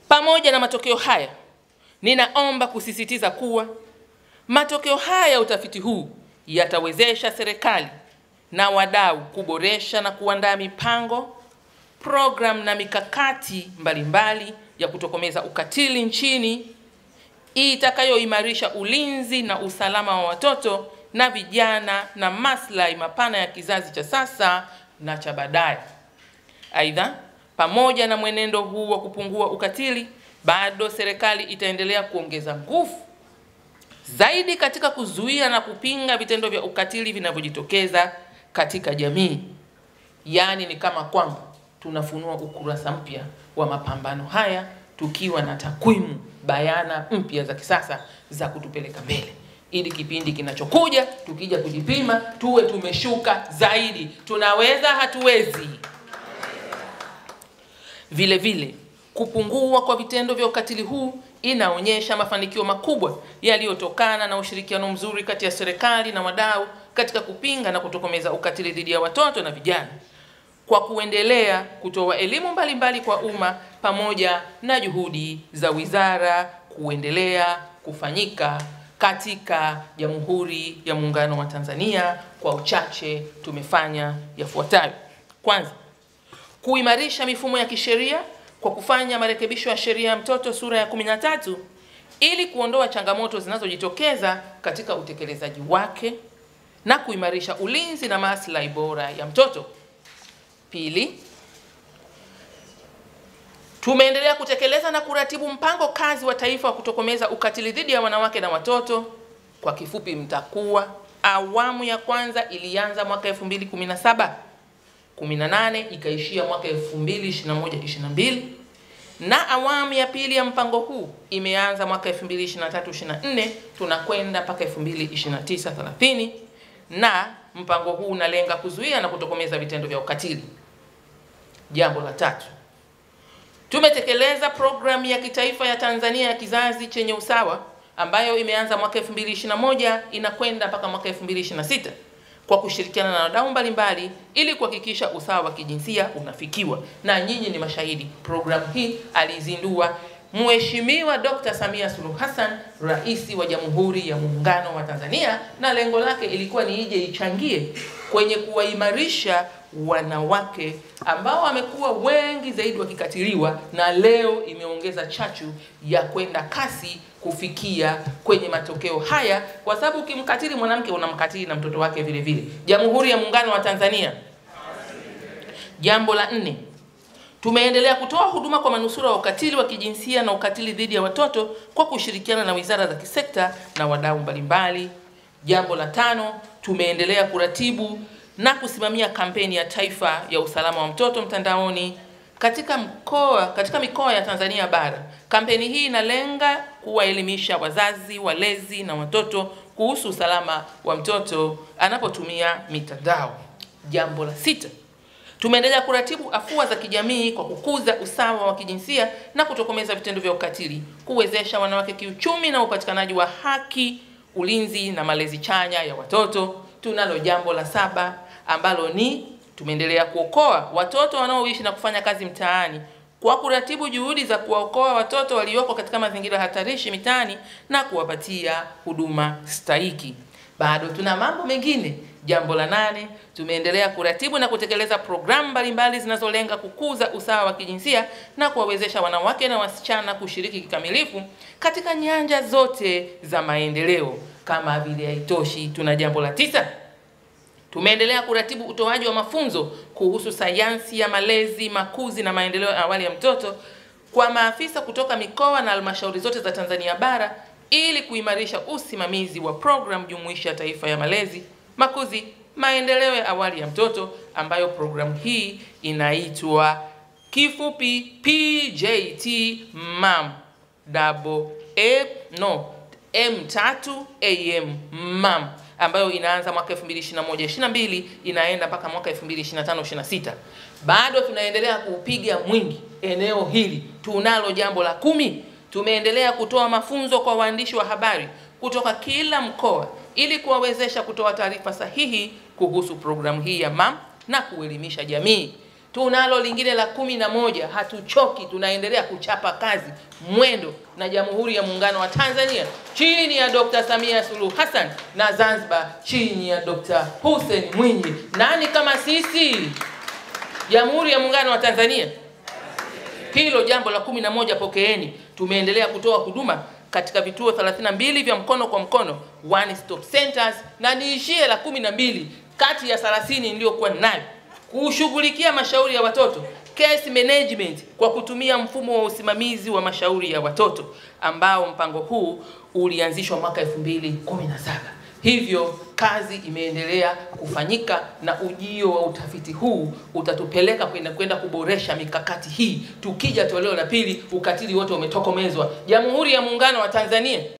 Pamoja na matokeo haya, ninaomba kusisitiza kuwa matokeo haya ya utafiti huu yatawezesha serikali na wadau kuboresha na kuandaa mipango, program na mikakati mbalimbali ya kutokomeza ukatili nchini itakayoimarisha ulinzi na usalama wa watoto na vijana na maslahi mapana ya kizazi cha sasa na cha baadaye. Aidha, pamoja na mwenendo huu wa kupungua ukatili, bado serikali itaendelea kuongeza nguvu zaidi katika kuzuia na kupinga vitendo vya ukatili vinavyojitokeza katika jamii. Yaani ni kama kwamba tunafunua ukurasa mpya wa mapambano haya tukiwa na takwimu bayana mpya za kisasa za kutupeleka mbele, ili kipindi kinachokuja tukija kujipima tuwe tumeshuka zaidi. Tunaweza, hatuwezi? Vile vile, kupungua kwa vitendo vya ukatili huu inaonyesha mafanikio makubwa yaliyotokana na ushirikiano mzuri kati ya serikali na wadau katika kupinga na kutokomeza ukatili dhidi ya watoto na vijana, kwa kuendelea kutoa elimu mbalimbali kwa umma pamoja na juhudi za wizara kuendelea kufanyika katika Jamhuri ya Muungano wa Tanzania. Kwa uchache tumefanya yafuatayo. Kwanza, kuimarisha mifumo ya kisheria kwa kufanya marekebisho ya sheria ya mtoto sura ya 13 ili kuondoa changamoto zinazojitokeza katika utekelezaji wake na kuimarisha ulinzi na maslahi bora ya mtoto. Pili, tumeendelea kutekeleza na kuratibu mpango kazi wa taifa wa kutokomeza ukatili dhidi ya wanawake na watoto, kwa kifupi MTAKUWA. Awamu ya kwanza ilianza mwaka 2017, 18 ikaishia mwaka 2021-22, na awamu ya pili ya mpango huu imeanza mwaka 2023-24 tunakwenda mpaka 2029-30, na mpango huu unalenga kuzuia na kutokomeza vitendo vya ukatili. Jambo la tatu, tumetekeleza programu ya kitaifa ya Tanzania ya kizazi chenye usawa ambayo imeanza mwaka 2021 inakwenda mpaka mwaka 2026 kwa kushirikiana na wadau mbalimbali ili kuhakikisha usawa wa kijinsia unafikiwa. Na nyinyi ni mashahidi, programu hii alizindua Mheshimiwa Dr. Samia Suluhu Hassan, Rais wa Jamhuri ya Muungano wa Tanzania, na lengo lake ilikuwa ni ije ichangie kwenye kuwaimarisha wanawake ambao wamekuwa wengi zaidi wakikatiliwa, na leo imeongeza chachu ya kwenda kasi kufikia kwenye matokeo haya, kwa sababu ukimkatili mwanamke unamkatili na mtoto wake vile vile. Jamhuri ya Muungano wa Tanzania. Jambo la 4, tumeendelea kutoa huduma kwa manusura wa ukatili wa kijinsia na ukatili dhidi ya watoto kwa kushirikiana na wizara za kisekta na wadau mbalimbali. Jambo la 5, tumeendelea kuratibu na kusimamia kampeni ya taifa ya usalama wa mtoto mtandaoni katika mikoa ya Tanzania bara. Kampeni hii inalenga kuwaelimisha wazazi, walezi na watoto kuhusu usalama wa mtoto anapotumia mitandao. Jambo la 6, tumeendelea kuratibu afua za kijamii kwa kukuza usawa wa kijinsia na kutokomeza vitendo vya ukatili, kuwezesha wanawake kiuchumi na upatikanaji wa haki, ulinzi na malezi chanya ya watoto. Tunalo jambo la 7 ambalo ni tumeendelea kuokoa watoto wanaoishi na kufanya kazi mtaani kwa kuratibu juhudi za kuwaokoa watoto walioko katika mazingira hatarishi mitaani na kuwapatia huduma stahiki. Bado tuna mambo mengine. Jambo la 8, tumeendelea kuratibu na kutekeleza programu mbalimbali zinazolenga kukuza usawa wa kijinsia na kuwawezesha wanawake na wasichana kushiriki kikamilifu katika nyanja zote za maendeleo. Kama vile haitoshi, tuna jambo la 9, tumeendelea kuratibu utoaji wa mafunzo kuhusu sayansi ya malezi, makuzi na maendeleo ya awali ya mtoto kwa maafisa kutoka mikoa na halmashauri zote za Tanzania bara ili kuimarisha usimamizi wa programu jumuishi ya taifa ya malezi, makuzi, maendeleo ya awali ya mtoto, ambayo programu hii inaitwa kifupi PJT-MAM, M3AM, MAM, ambayo inaanza mwaka 2021-22 inaenda mpaka mwaka 2025-26. Bado tunaendelea kupiga mwingi eneo hili. Tunalo jambo la 10, tumeendelea kutoa mafunzo kwa waandishi wa habari kutoka kila mkoa ili kuwawezesha kutoa taarifa sahihi kuhusu programu hii ya MAM na kuelimisha jamii. Tunalo lingine la 11. Hatuchoki, tunaendelea kuchapa kazi mwendo na Jamhuri ya Muungano wa Tanzania chini ya Dr. Samia Suluhu Hassan na Zanzibar chini ya Dr. Hussein Mwinyi. Nani kama sisi? Jamhuri ya Muungano wa Tanzania. Hilo jambo la 11 pokeeni. Tumeendelea kutoa huduma katika vituo 32 vya mkono kwa mkono, one stop centers, na niishie la 12 kati ya 30 niliyokuwa nayo kushughulikia mashauri ya watoto, case management, kwa kutumia mfumo wa usimamizi wa mashauri ya watoto ambao mpango huu ulianzishwa mwaka 2017. Hivyo kazi imeendelea kufanyika na ujio wa utafiti huu utatupeleka kwenda kuboresha mikakati hii. Tukija toleo la pili, ukatili wote umetokomezwa. Jamhuri ya Muungano wa Tanzania.